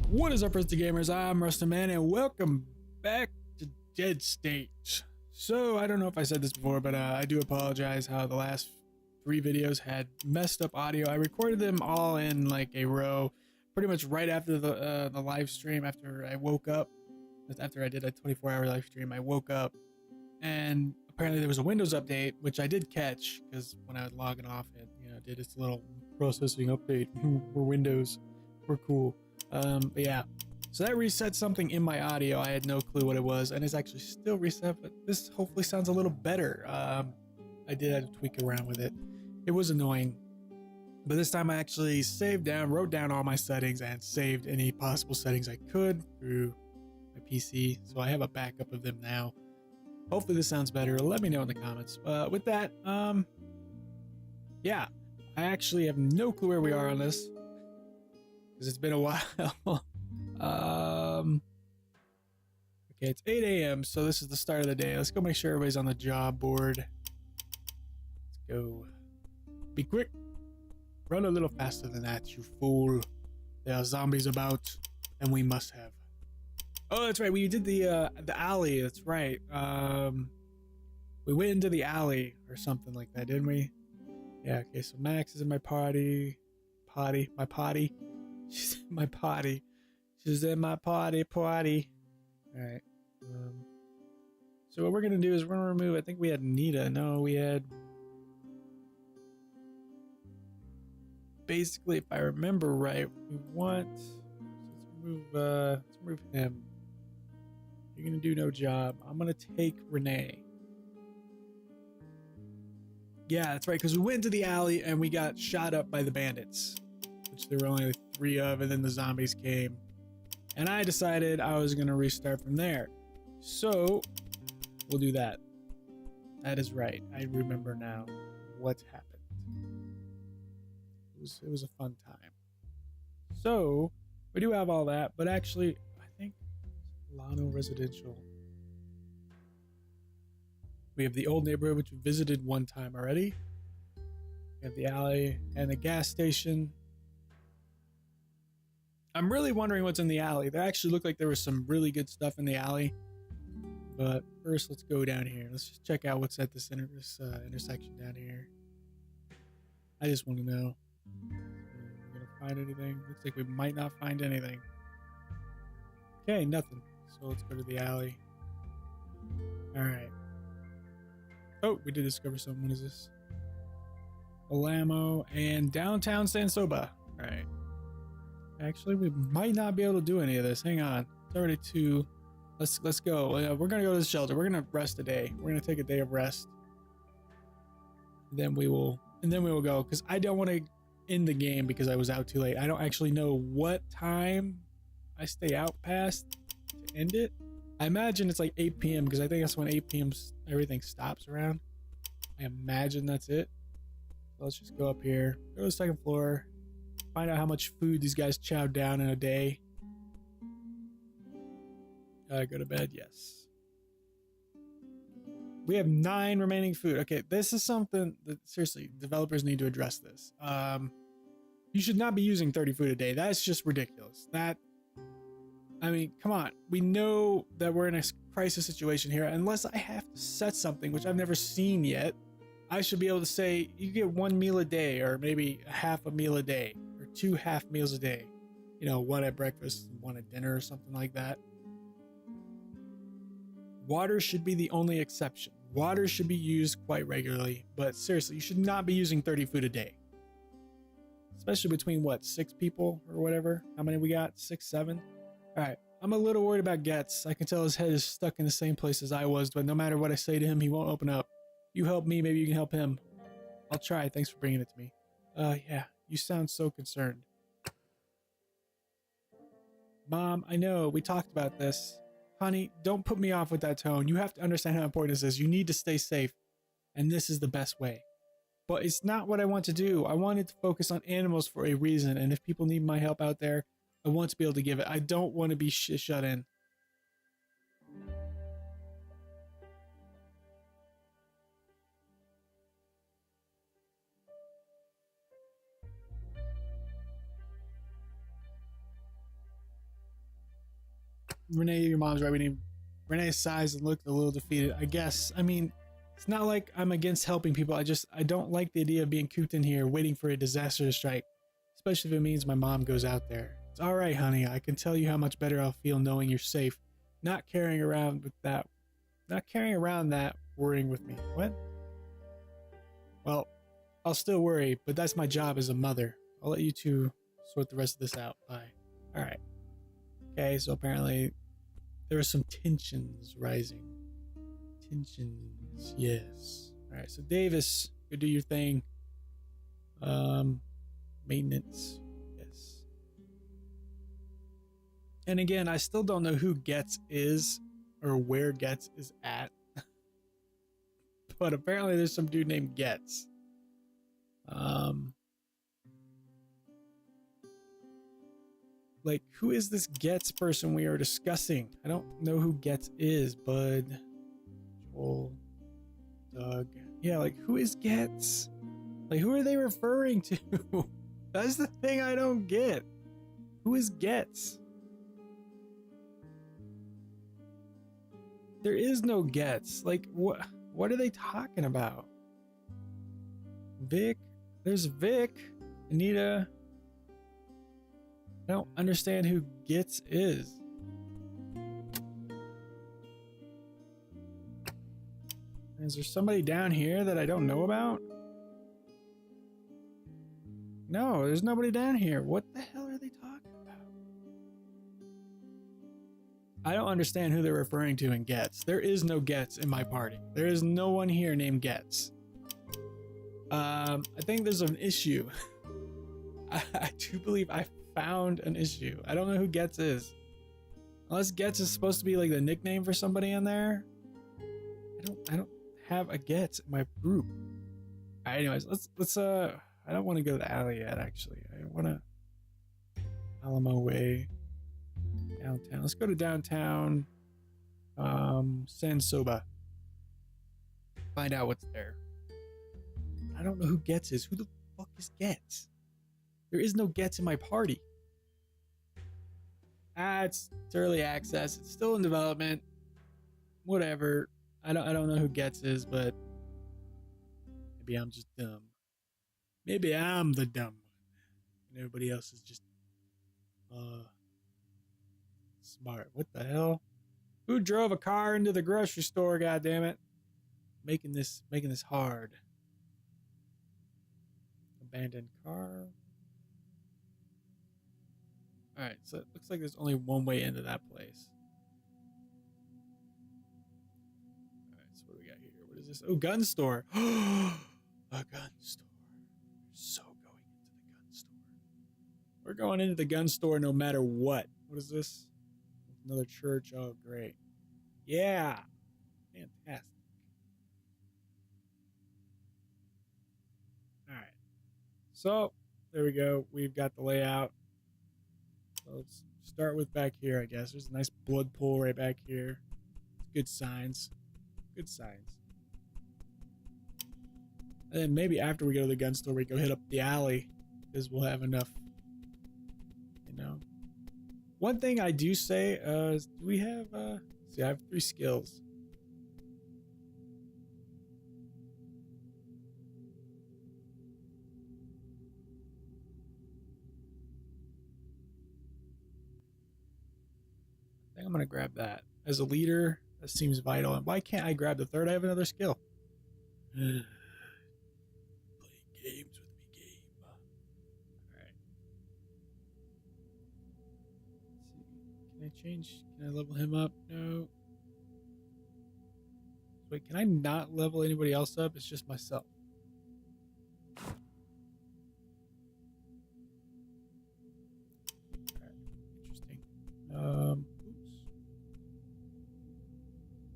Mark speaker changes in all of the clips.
Speaker 1: What is up, Rusty Gamers? I'm Rusty Man, and welcome back to Dead State. So, I don't know if I said this before, but I do apologize how the last 3 videos had messed up audio. I recorded them all in like a row, pretty much right after the live stream, after I woke up. After I did a 24-hour live stream, I woke up, and apparently there was a Windows update, which I did catch, because when I was logging off, it did its little processing update. We're Windows. We're cool. But yeah, so that reset something in my audio. I had no clue what it was, and it's actually still reset, but this hopefully sounds a little better. I did have to tweak around with it. It was annoying, but this time I actually wrote down all my settings and saved any possible settings I could through my PC, so I have a backup of them now. Hopefully this sounds better. Let me know in the comments. With that, yeah, I actually have no clue where we are on this, because it's been a while. Okay, it's 8 a.m., so this is the start of the day. Let's go make sure everybody's on the job board. Let's go. Be quick. Run a little faster than that, you fool. There are zombies about, and we must have. Oh, that's right. We did the alley. That's right. We went into the alley or something like that, didn't we? Yeah. Okay. So Max is in my party. My potty. She's in my potty. She's in my potty. All right. So what we're gonna do is we're gonna remove. I think we had Nita. No, we had. Basically, if I remember right, we want. Let's remove him. You're gonna do no job. I'm gonna take Renee. Yeah, that's right, because we went into the alley and we got shot up by the bandits, which there were only 3 of, and then the zombies came. And I decided I was gonna restart from there. So we'll do that. That is right. I remember now what happened. It was a fun time. So we do have all that, but actually I think Lano Residential. We have the old neighborhood, which we visited one time already. We have the alley and the gas station. I'm really wondering what's in the alley. There actually looked like there was some really good stuff in the alley. But first, let's go down here. Let's just check out what's at this intersection down here. I just want to know. We're going to find anything? Looks like we might not find anything. Okay, nothing. So let's go to the alley. Alright. Oh, we did discover something. What is this? Alamo and downtown Sansoba. Alright. Actually, we might not be able to do any of this. Hang on. It's already 2. Let's go. We're gonna go to the shelter. We're gonna rest a day. We're gonna take a day of rest. Then we will go, because I don't want to end the game because I was out too late. I don't actually know what time I stay out past to end it. I imagine it's like 8 p.m. because I think that's when 8 p.m. everything stops around. I imagine that's it. So let's just go up here, go to the 2nd floor, find out how much food these guys chowed down in a day. Go to bed, yes. We have 9 remaining food. Okay, this is something that, seriously, developers need to address this. You should not be using 30 food a day. That's just ridiculous. I mean, come on. We know that we're in a crisis situation here. Unless I have to set something, which I've never seen yet, I should be able to say, you get 1 meal a day, or maybe half a meal a day, or 2 half meals a day. You know, 1 at breakfast, 1 at dinner, or something like that. Water should be the only exception. Water should be used quite regularly, but seriously, you should not be using 30 food a day. Especially between, what, 6 people or whatever? How many we got? 6, 7? Alright, I'm a little worried about Getz. I can tell his head is stuck in the same place as I was, but no matter what I say to him, he won't open up. You help me, maybe you can help him. I'll try, thanks for bringing it to me. Yeah, you sound so concerned. Mom, I know, we talked about this. Honey, don't put me off with that tone. You have to understand how important this is. You need to stay safe, and this is the best way. But it's not what I want to do. I wanted to focus on animals for a reason, and if people need my help out there, I want to be able to give it. I don't want to be shut in. Renee, your mom's right. We need Renee sighs and looked a little defeated. I guess. I mean, it's not like I'm against helping people. I don't like the idea of being cooped in here waiting for a disaster to strike, especially if it means my mom goes out there. It's all right, honey. I can tell you how much better I'll feel knowing you're safe. Not carrying around that worrying with me. What? Well, I'll still worry, but that's my job as a mother. I'll let you two sort the rest of this out. Bye. All right. Okay, so apparently there are some tensions rising. Tensions, yes. All right, so Davis, go do your thing. Maintenance, yes. And again, I still don't know who Getz is or where Getz is at. But apparently there's some dude named Getz. Like, who is this Getz person we are discussing? I don't know who Getz is. Bud, Joel, Doug. Yeah, like, who is Getz? Like, who are they referring to? That's the thing I don't get. Who is Getz? There is no Getz. Like, what are they talking about? Vic? There's Vic. Anita. I don't understand who Getz is. Is there somebody down here that I don't know about? No, there's nobody down here. What the hell are they talking about? I don't understand who they're referring to in Getz. There is no Getz in my party. There is no one here named Getz. I think there's an issue. I do believe I found an issue. I don't know who Getz is. Unless Getz is supposed to be like the nickname for somebody in there. I don't have a Getz in my group. Alright, anyways, let's I don't want to go to the alley yet, actually. I want to Alamo Way, downtown. Let's go to downtown, Sansoba. Find out what's there. I don't know who Getz is. Who the fuck is Getz? There is no Getz in my party. It's early access. It's still in development. Whatever. I don't know who Getz is, but maybe I'm just dumb. Maybe I'm the dumb one. And everybody else is just smart. What the hell? Who drove a car into the grocery store, goddammit? Making this hard. Abandoned car. Alright, so it looks like there's only one way into that place. Alright, so what do we got here? What is this? Oh, gun store. A gun store. So going into the gun store. We're going into the gun store no matter what. What is this? Another church. Oh, great. Yeah. Fantastic. Alright. So, there we go. We've got the layout. So let's start with back here, I guess. There's a nice blood pool right back here. Good signs. Good signs. And then maybe after we go to the gun store, we go hit up the alley. Because we'll have enough, you know. One thing I do say is, do we have, see, I have 3 skills. I think I'm going to grab that. As a leader, that seems vital. And why can't I grab the 3rd? I have another skill. Playing games with me, game. Alright. Let's see. Can I change? Can I level him up? No. Wait, can I not level anybody else up? It's just myself. Alright. Interesting. Oops.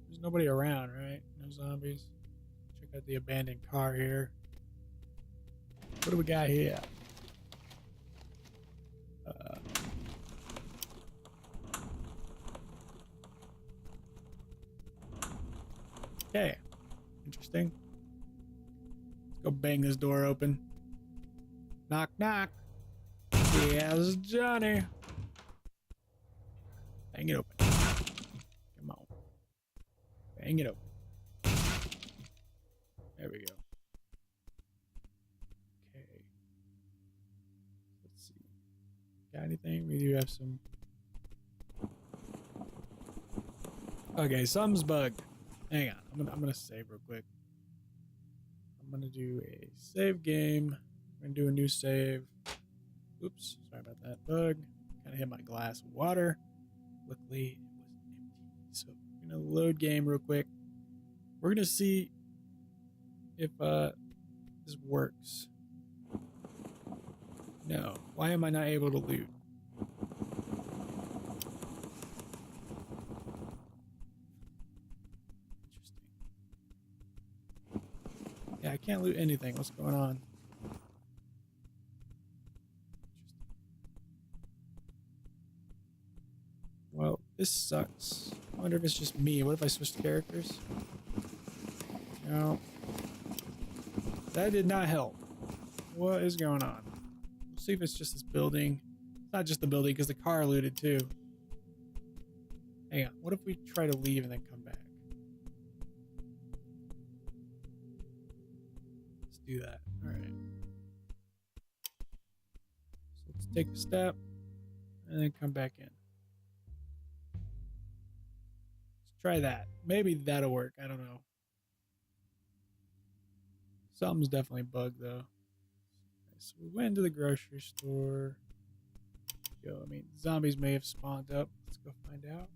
Speaker 1: There's nobody around, right? No zombies. Check out the abandoned car here. What do we got here? Okay. Interesting. Let's go bang this door open. Knock, knock. Yes, Johnny. Bang it open. Hang it open. There we go. Okay. Let's see. Got anything? We do have some. Okay, something's bugged. Hang on. I'm gonna save real quick. I'm gonna do a save game. I'm gonna do a new save. Oops, sorry about that bug. Kind of hit my glass of water. Luckily, it was empty. So I'm gonna load game real quick. We're gonna see if this works. No. Why am I not able to loot? Interesting. Yeah, I can't loot anything. What's going on? Well, this sucks. I wonder if it's just me. What if I switched characters? No. That did not help. What is going on? We'll see if it's just this building. It's not just the building, because the car looted too. Hang on. What if we try to leave and then come back? Let's do that. Alright. So let's take a step and then come back in. Let's try that. Maybe that'll work. I don't know. Something's definitely bugged though. Okay, so we went into the grocery store. Go. I mean, zombies may have spawned up. Let's go find out.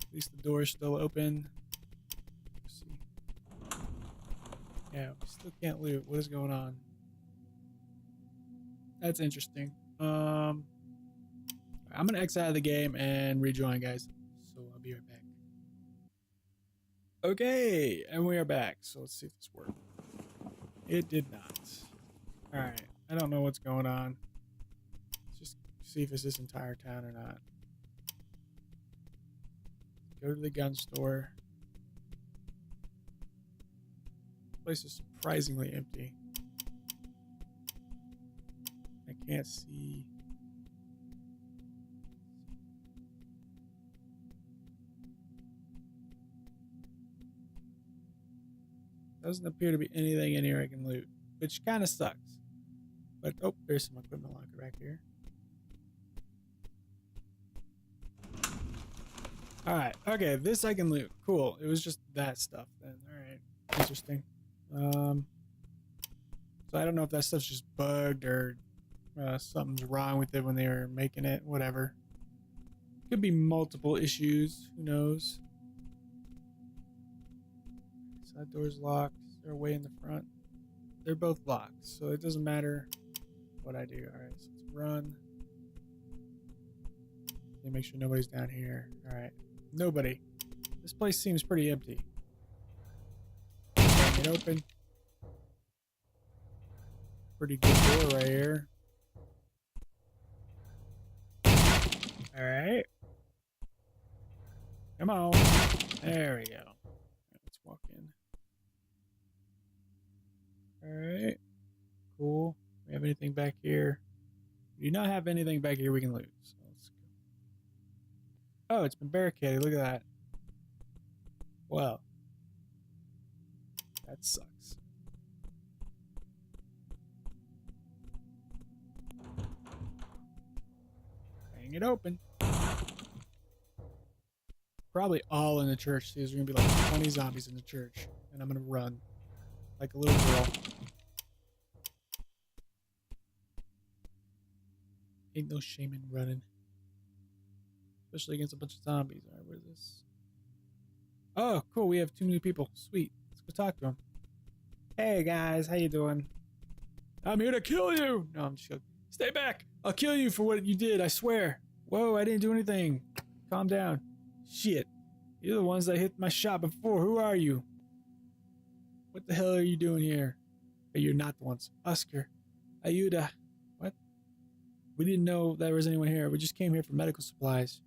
Speaker 1: At least the door is still open. Let's see. Yeah, we still can't loot. What is going on? That's interesting. I'm gonna exit out of the game and rejoin, guys. So I'll be right back. Okay, and we are back. So let's see if this worked. It did not. Alright, I don't know what's going on. Let's just see if it's this entire town or not. Go to the gun store. This place is surprisingly empty. I can't see. Doesn't appear to be anything in here I can loot, which kind of sucks. But, oh, there's some equipment locker back here. Alright, okay, this I can loot. Cool. It was just that stuff then. Alright, interesting. So I don't know if that stuff's just bugged or something's wrong with it when they were making it, whatever. Could be multiple issues, who knows. That door's locked. They're way in the front. They're both locked, so it doesn't matter what I do. Alright, so let's run. Okay, make sure nobody's down here. Alright, nobody. This place seems pretty empty. Get it open. Pretty good door right here. Alright. Come on. There we go. Let's walk in. Alright. Cool. We have anything back here? We do not have anything back here we can loot. So let's go. Oh, it's been barricaded. Look at that. Well. That sucks. Hang it open. Probably all in the church. There's going to be like 20 zombies in the church. And I'm going to run. Like a little girl. Ain't no shame in running. Especially against a bunch of zombies. Alright, where's this? Oh, cool. We have 2 new people. Sweet. Let's go talk to them. Hey, guys. How you doing? I'm here to kill you! No, I'm just joking. Stay back! I'll kill you for what you did, I swear. Whoa, I didn't do anything. Calm down. Shit. You're the ones that hit my shop before. Who are you? What the hell are you doing here? Hey, you're not the ones. Oscar. Ayuda. What? We didn't know there was anyone here. We just came here for medical supplies.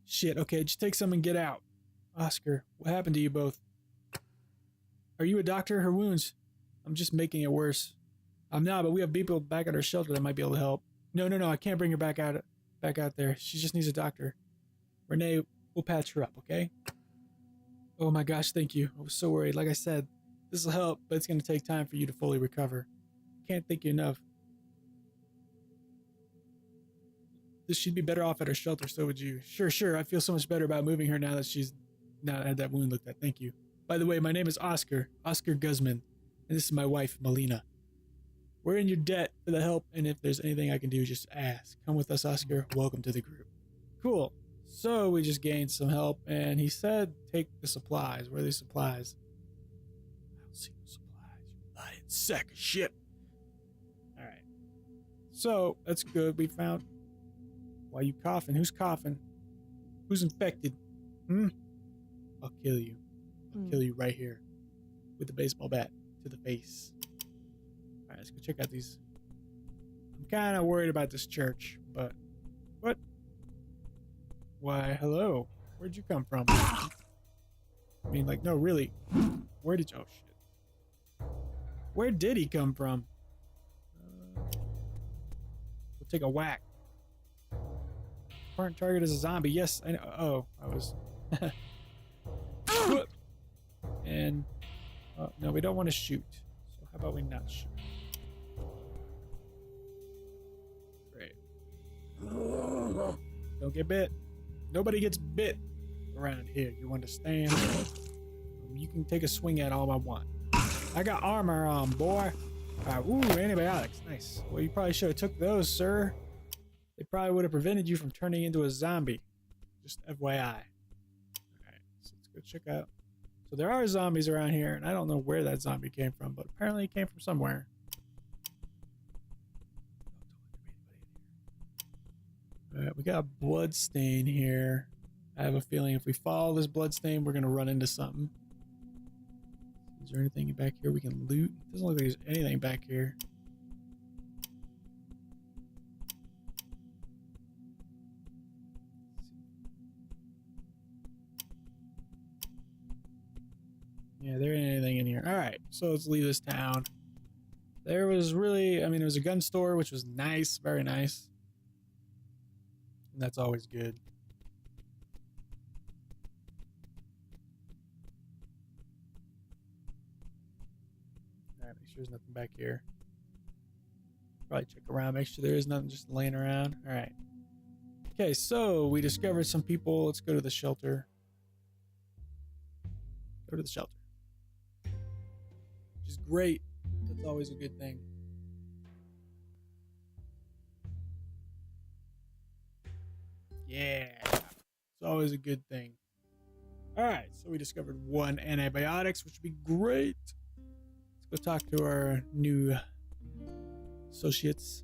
Speaker 1: Shit, okay, just take some and get out. Oscar, what happened to you both? Are you a doctor? Her wounds. I'm just making it worse. I'm not, but we have people back at our shelter that might be able to help. No, I can't bring her back out there. She just needs a doctor. Renee, we'll patch her up, okay? Oh my gosh, thank you. I was so worried. Like I said, this will help, but it's going to take time for you to fully recover. Can't thank you enough. She'd be better off at her shelter, so would you. Sure. I feel so much better about moving her now that she's not had that wound looked at. Thank you. By the way, my name is Oscar Guzman, and this is my wife, Melina. We're in your debt for the help, and if there's anything I can do, just ask. Come with us, Oscar. Welcome to the group. Cool. So we just gained some help, and he said, take the supplies. Where are these supplies? I don't see no supplies. You lying sack of shit. All right. So that's good. We found... Why are you coughing? Who's coughing? Who's infected? I'll kill you. I'll kill you right here. With a baseball bat to the face. Alright, let's go check out these. I'm kind of worried about this church, but... What? Why, hello. Where'd you come from? I mean, like, no, really. Where did you... Oh, shit. Where did he come from? We'll take a whack. Current target is a zombie. Yes, I know. Oh, I was... And... no, we don't want to shoot. So how about we not shoot? Great. Don't get bit. Nobody gets bit around here. You understand? You can take a swing at all I want. I got armor on, boy. Ooh, antibiotics. Nice. Well, you probably should have took those, sir. They probably would have prevented you from turning into a zombie. Just FYI. Alright, so let's go check out. So there are zombies around here, and I don't know where that zombie came from, but apparently it came from somewhere. Alright, we got a blood stain here. I have a feeling if we follow this blood stain, we're going to run into something. Is there anything back here we can loot? It doesn't look like there's anything back here. Yeah, there ain't anything in here. Alright, so let's leave this town. There was really, I mean, there was a gun store, which was nice, very nice. And that's always good. Alright, make sure there's nothing back here. Probably check around, make sure there is nothing just laying around. Alright. Okay, so we discovered some people. Let's go to the shelter. Go to the shelter. Which is great. That's always a good thing. Yeah. It's always a good thing. Alright, so we discovered 1 antibiotics, which would be great. Let's go talk to our new associates.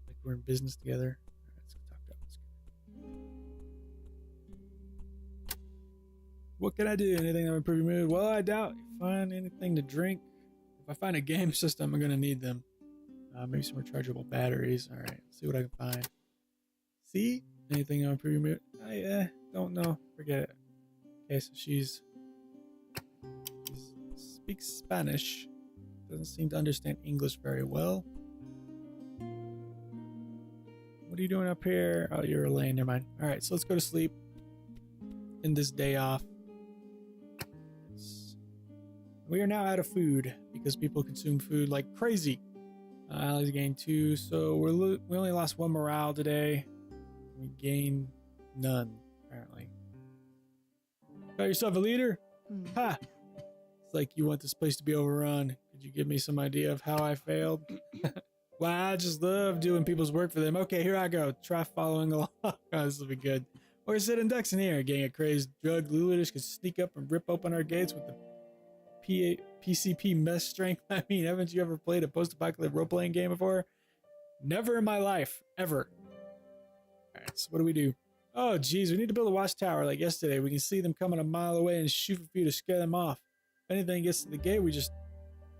Speaker 1: Like we're in business together. Alright, let's go talk to them. What can I do? Anything that would improve your mood? Well, I doubt you find anything to drink. If I find a game system, I'm going to need them. Maybe some rechargeable batteries. Alright, let's see what I can find. See? Anything that would improve your mood? I don't know. Forget it. Okay, so she speaks Spanish. Doesn't seem to understand English very well. What are you doing up here? Oh, you're laying. Never mind. Alright, so let's go to sleep. End this day off. We are now out of food because people consume food like crazy. Allie's gained 2, so we only lost 1 morale today. We gained none, apparently. Got yourself a leader? Ha! It's like you want this place to be overrun. Could you give me some idea of how I failed? Wow, I just love doing people's work for them. Okay, here I go. Try following along. Oh, this will be good. We're sitting ducks in here. A gang of crazed drug looters could sneak up and rip open our gates with the PCP mess strength. I mean, haven't you ever played a post-apocalyptic role-playing game before? Never in my life. Ever. Alright, so what do we do? Oh, geez, we need to build a watchtower like yesterday. We can see them coming a mile away and shoot for you to scare them off. If anything gets to the gate, we just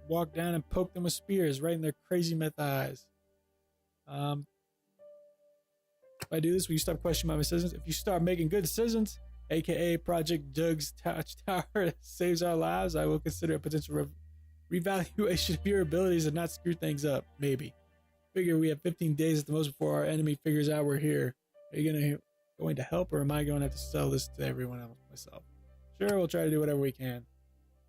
Speaker 1: walk down and poke them with spears right in their crazy meth eyes. If I do this, will you stop questioning my decisions? If you start making good decisions, aka Project Doug's Watchtower saves our lives, I will consider a potential revaluation of your abilities and not screw things up. Maybe. Figure we have 15 days at the most before our enemy figures out we're here. Are you going to help, or am I going to have to sell this to everyone else myself? Sure, we'll try to do whatever we can.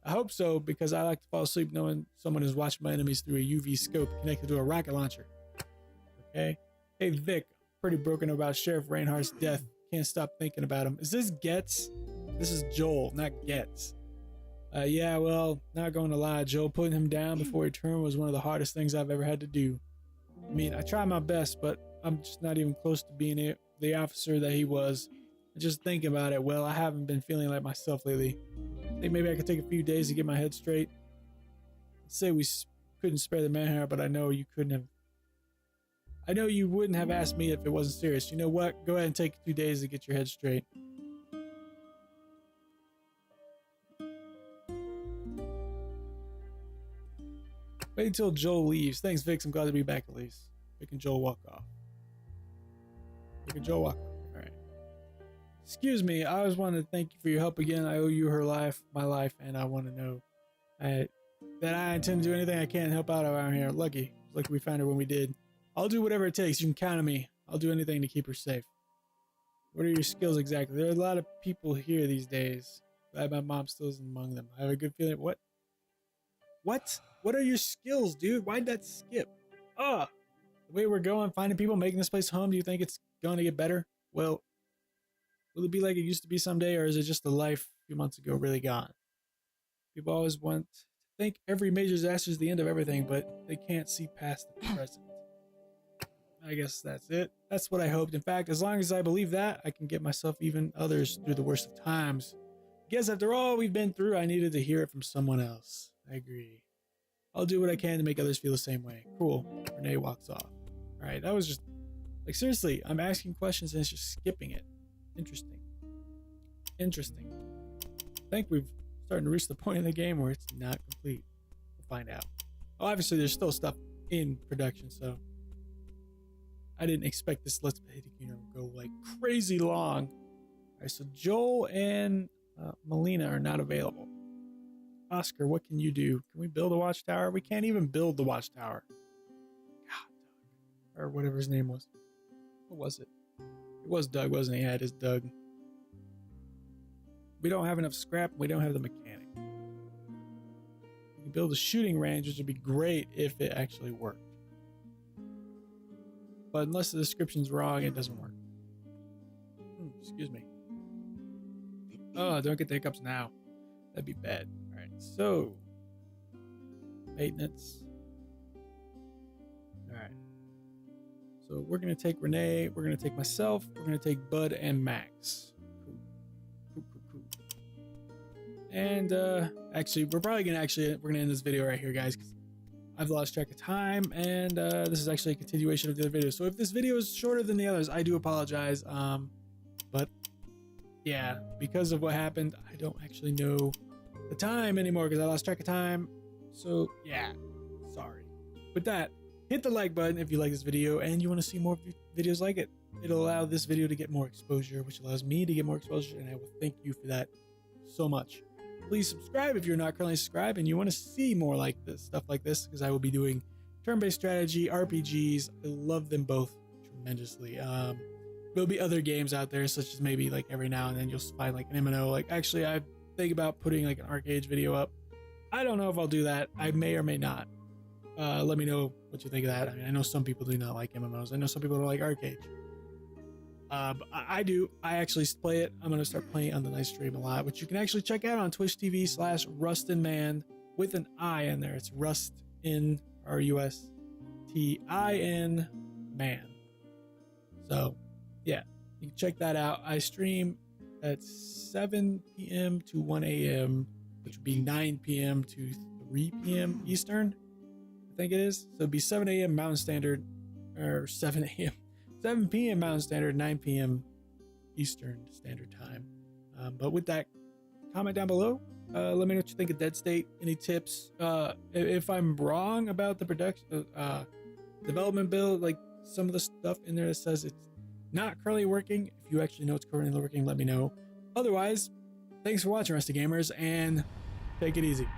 Speaker 1: I hope so, because I like to fall asleep knowing someone is watching my enemies through a UV scope connected to a rocket launcher. Okay? Hey Vic, pretty broken about Sheriff Reinhardt's death. Can't stop thinking about him. Is this Getz? This is Joel, not Getz. Yeah, well, not going to lie, Joel putting him down before he turned was one of the hardest things I've ever had to do. I mean, I try my best, but I'm just not even close to being the officer that he was. Just thinking about it, well, I haven't been feeling like myself lately. I think maybe I could take a few days to get my head straight. I'd say we couldn't spare the manhunter, but I know you couldn't have. I know you wouldn't have asked me if it wasn't serious. You know what? Go ahead and take 2 days to get your head straight. Wait until Joel leaves. Thanks, Vix. I'm glad to be back at least. Vic and Joel walk off. Vic and Joel walk off. Alright. Excuse me, I always wanted to thank you for your help again. I owe you her life, my life, and I want to know that I intend to do anything I can to help out around here. Lucky we found her when we did. I'll do whatever it takes. You can count on me. I'll do anything to keep her safe. What are your skills exactly? There are a lot of people here these days. Glad my mom still is among them. I have a good feeling. What? What are your skills, dude? Why'd that skip? The way we're going, finding people, making this place home, do you think it's going to get better? Well, will it be like it used to be someday, or is it just the life a few months ago really gone? People always want to think every major disaster is the end of everything, but they can't see past the present. I guess that's it. That's what I hoped. In fact, as long as I believe that, I can get myself, even others, through the worst of times. I guess after all we've been through, I needed to hear it from someone else. I agree. I'll do what I can to make others feel the same way. Cool. Renee walks off. Alright, that was just... Like, seriously, I'm asking questions and it's just skipping it. Interesting. Interesting. I think we've starting to reach the point in the game where it's not complete. We'll find out. Oh, obviously, there's still stuff in production, so... I didn't expect this Let's Play to, go, like, crazy long. Alright, so Joel and Melina are not available. Oscar, what can you do? Can we build a watchtower? We can't even build the watchtower. God, or whatever his name was. What was it? It was Doug, wasn't he? Yeah, it is Doug. We don't have enough scrap. We don't have the mechanic. We can build a shooting range, which would be great if it actually worked. But unless the description's wrong, it doesn't work. Excuse me. Oh, don't get the hiccups now. That'd be bad. Alright, so maintenance. Alright. So we're gonna take Renee, we're gonna take myself, we're gonna take Bud and Max. Cool. And actually we're gonna end this video right here, guys, because I've lost track of time, and this is actually a continuation of the other video. So if this video is shorter than the others, I do apologize. But yeah, because of what happened, I don't actually know the time anymore because I lost track of time. So yeah, sorry. With that, hit the like button if you like this video and you want to see more videos like it. It'll allow this video to get more exposure, which allows me to get more exposure, and I will thank you for that so much. Please subscribe if you're not currently subscribed and you want to see more like this, stuff like this, because I will be doing turn-based strategy, RPGs. I love them both tremendously. There'll be other games out there, such as maybe like every now and then you'll find like an MMO. Like, actually, I think about putting like an Arcade video up. I don't know if I'll do that. I may or may not. Let me know what you think of that. I mean, I know some people do not like MMOs. I know some people don't like Arcade. But I do. I actually play it. I'm going to start playing on the night stream a lot, which you can actually check out on Twitch TV/RustinMan with an I in there. It's Rustin, RUSTIN man. So yeah, you can check that out. I stream at 7 p.m. to 1 a.m., which would be 9 p.m. to 3 p.m. Eastern, I think it is. So it'd be 7 a.m. Mountain Standard, or 7 p.m. Mountain Standard, 9 p.m. Eastern Standard Time. But with that, comment down below. Let me know what you think of Dead State. Any tips? If I'm wrong about the production, development build, like some of the stuff in there that says it's not currently working, if you actually know it's currently working, let me know. Otherwise, thanks for watching, Rusty Gamers, and take it easy.